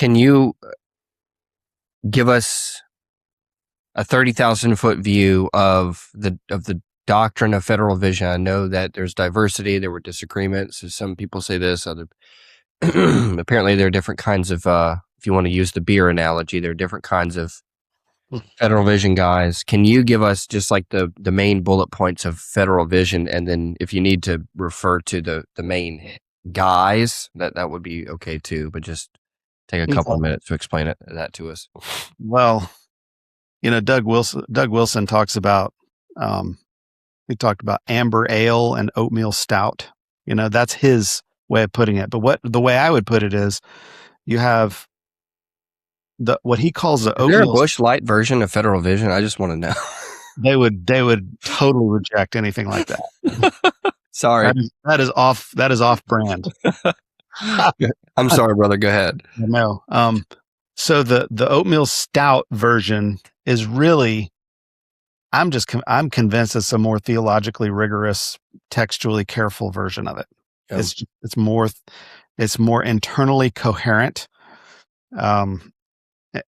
Can you give us a 30,000-foot view of the doctrine of federal vision? I know that there's diversity. There were disagreements. So some people say this. Other apparently there are different kinds of. If you want to use the beer analogy, there are different kinds of federal vision guys. Can you give us just like the main bullet points of federal vision, and then if you need to refer to the main guys, that would be okay too. But just take a couple of minutes to explain that to us. Well, Doug Wilson talks about, he talked about amber ale and oatmeal stout. That's his way of putting it. But the way I would put it is, you have what he calls the oatmeal. Is there a Bush Light version of federal vision? I just want to know. They would totally reject anything like that. Sorry, that is off brand. I'm sorry, brother. Go ahead. No. So the oatmeal stout version is really, I'm convinced it's a more theologically rigorous, textually careful version of it. Oh. It's more internally coherent,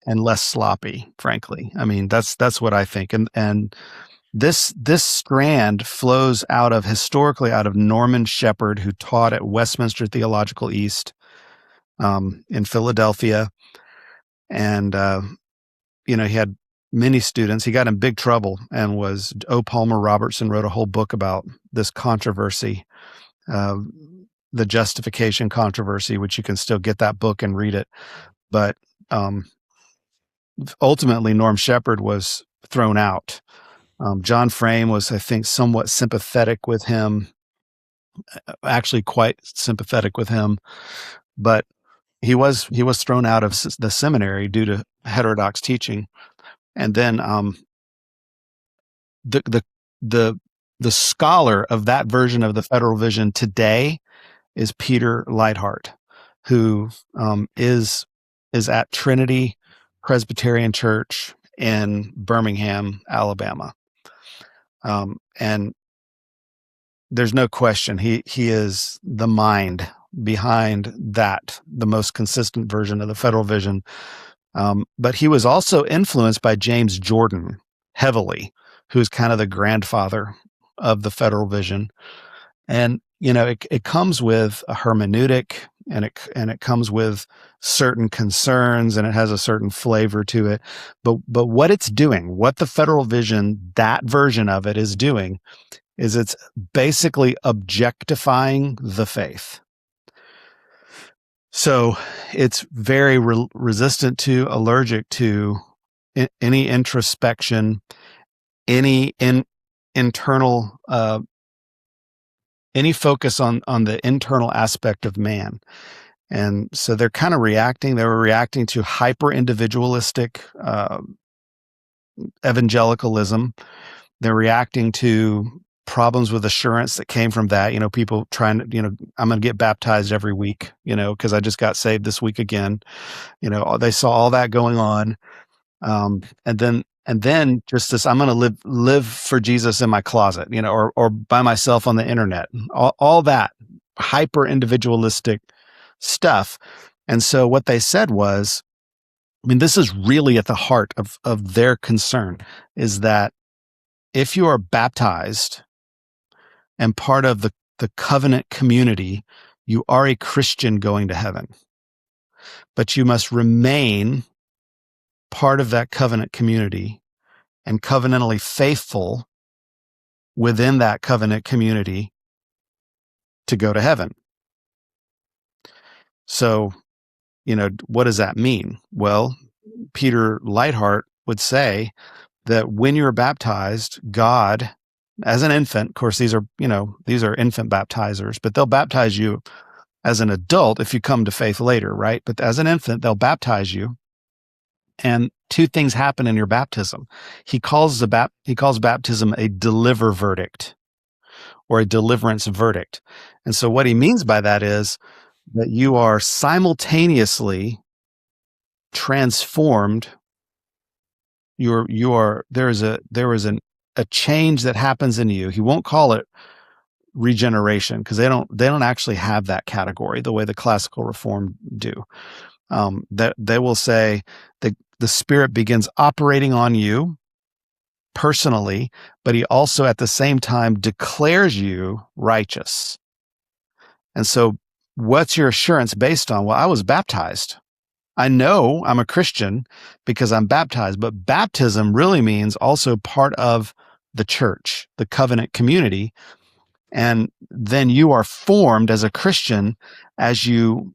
and less sloppy, frankly. I mean, that's what I think. And this strand flows historically out of Norman Shepherd, who taught at Westminster Theological East, in Philadelphia. And, he had many students. He got in big trouble, and O. Palmer Robertson wrote a whole book about this controversy, the justification controversy, which you can still get that book and read it. But ultimately, Norm Shepherd was thrown out. John Frame was, I think, somewhat sympathetic with him, actually quite sympathetic with him, but he was thrown out of the seminary due to heterodox teaching. And then the scholar of that version of the federal vision today is Peter Leithart, who is at Trinity Presbyterian Church in Birmingham, Alabama. And there's no question he is the mind behind the most consistent version of the federal vision. But he was also influenced by James Jordan heavily, who's kind of the grandfather of the federal vision. And, it comes with a hermeneutic, and it comes with certain concerns, and it has a certain flavor to it. But what it's doing, what the federal vision, that version of it is doing, is it's basically objectifying the faith. So it's very resistant to, allergic to any introspection, any internal, any focus on the internal aspect of man. And so they're kind of they were reacting to hyper individualistic evangelicalism. They're reacting to problems with assurance that came from that, people trying to, I'm going to get baptized every week, because I just got saved this week again. They saw all that going on. And then just this, I'm going to live for Jesus in my closet, or by myself on the internet, all that hyper individualistic stuff. And so what they said was, this is really at the heart of their concern, is that if you are baptized and part of the covenant community, you are a Christian going to heaven. But you must remain part of that covenant community and covenantally faithful within that covenant community to go to heaven. So, what does that mean? Well, Peter Leithart would say that when you're baptized, God, as an infant, of course, these are infant baptizers, but they'll baptize you as an adult if you come to faith later, right? But as an infant, they'll baptize you. And two things happen in your baptism. He calls baptism a deliver verdict, or a deliverance verdict. And so what he means by that is that you are simultaneously transformed. There is a change that happens in you. He won't call it regeneration, because they don't actually have that category the way the classical reform do. That they will say that the Spirit begins operating on you personally, but he also at the same time declares you righteous. And so what's your assurance based on? Well, I was baptized. I know I'm a Christian because I'm baptized, but baptism really means also part of the church, the covenant community. And then you are formed as a Christian as you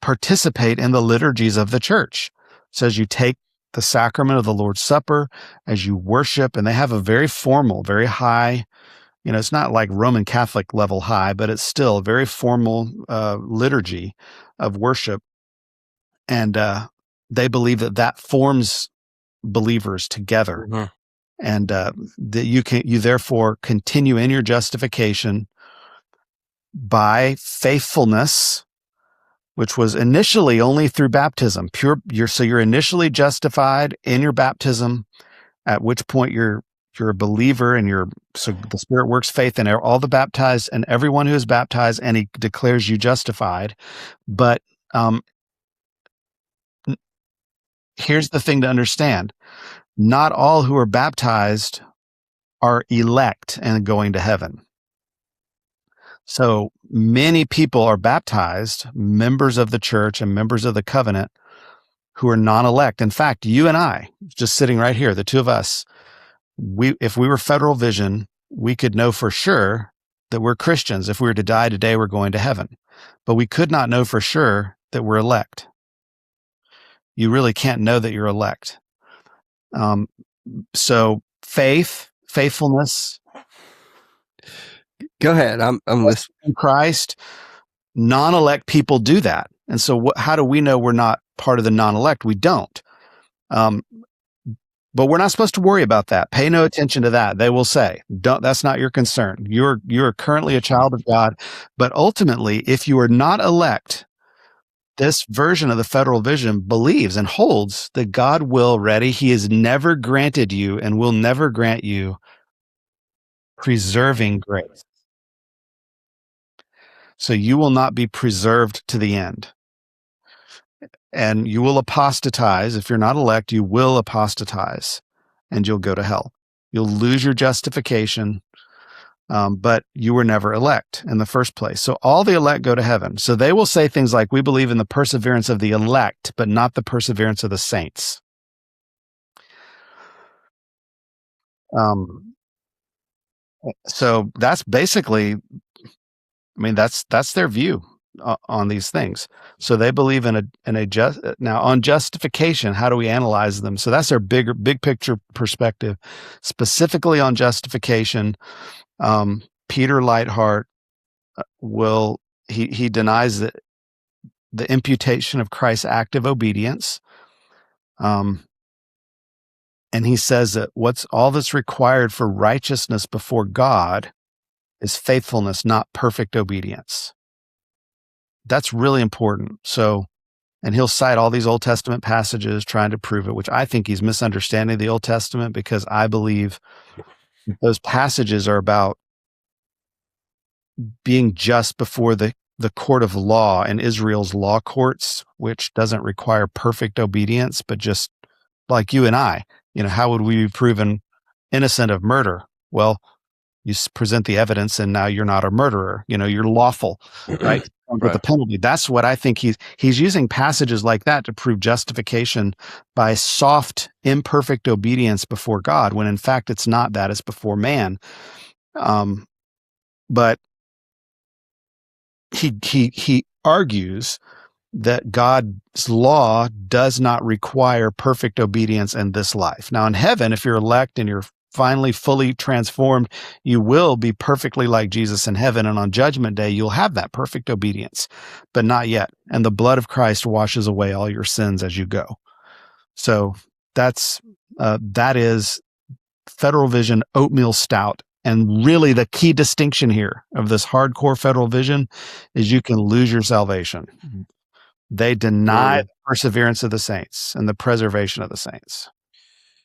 participate in the liturgies of the church. So as you take the sacrament of the Lord's Supper, as you worship, and they have a very formal, very high, it's not like Roman Catholic level high, but it's still a very formal liturgy of worship. And they believe that forms believers together. Mm-hmm. And that you therefore continue in your justification by faithfulness, which was initially only through baptism. So you're initially justified in your baptism, at which point you're a believer, and so the Spirit works faith in all the baptized and everyone who is baptized, and he declares you justified. But here's the thing to understand. Not all who are baptized are elect and going to heaven. So many people are baptized, members of the church and members of the covenant, who are non-elect. In fact, you and I, just sitting right here, the two of us, if we were Federal Vision, we could know for sure that we're Christians. If we were to die today, we're going to heaven. But we could not know for sure that we're elect. You really can't know that you're elect. So faithfulness. Go ahead. I'm listening. In Christ, non-elect people do that. And so how do we know we're not part of the non-elect? We don't. But we're not supposed to worry about that. Pay no attention to that. They will say, that's not your concern. You're currently a child of God. But ultimately, if you are not elect, this version of the Federal Vision believes and holds that God will, he has never granted you and will never grant you preserving grace. So you will not be preserved to the end. And you will apostatize. If you're not elect, you will apostatize and you'll go to hell. You'll lose your justification, but you were never elect in the first place. So all the elect go to heaven. So they will say things like, we believe in the perseverance of the elect, but not the perseverance of the saints. So that's basically, that's their view on these things. So they believe now on justification. How do we analyze them? So that's their big picture perspective, specifically on justification. Peter Leithart he denies the imputation of Christ's active obedience. And he says that all that's required for righteousness before God is faithfulness, not perfect obedience. That's really important. So, and he'll cite all these Old Testament passages trying to prove it, which I think he's misunderstanding the Old Testament, because I believe those passages are about being just before the court of law and Israel's law courts, which doesn't require perfect obedience, but just like you and I, how would we be proven innocent of murder? Well, you present the evidence and now you're not a murderer. You're lawful, right? With the penalty. That's what I think he's using passages like that to prove justification by soft, imperfect obedience before God, when in fact it's not that, it's before man. But he argues that God's law does not require perfect obedience in this life. Now in heaven, if you're elect and you're finally fully transformed, you will be perfectly like Jesus in heaven. And on Judgment Day, you'll have that perfect obedience, but not yet. And the blood of Christ washes away all your sins as you go. So that is Federal Vision Oatmeal Stout. And really the key distinction here of this hardcore Federal Vision is you can lose your salvation. They deny the perseverance of the saints and the preservation of the saints.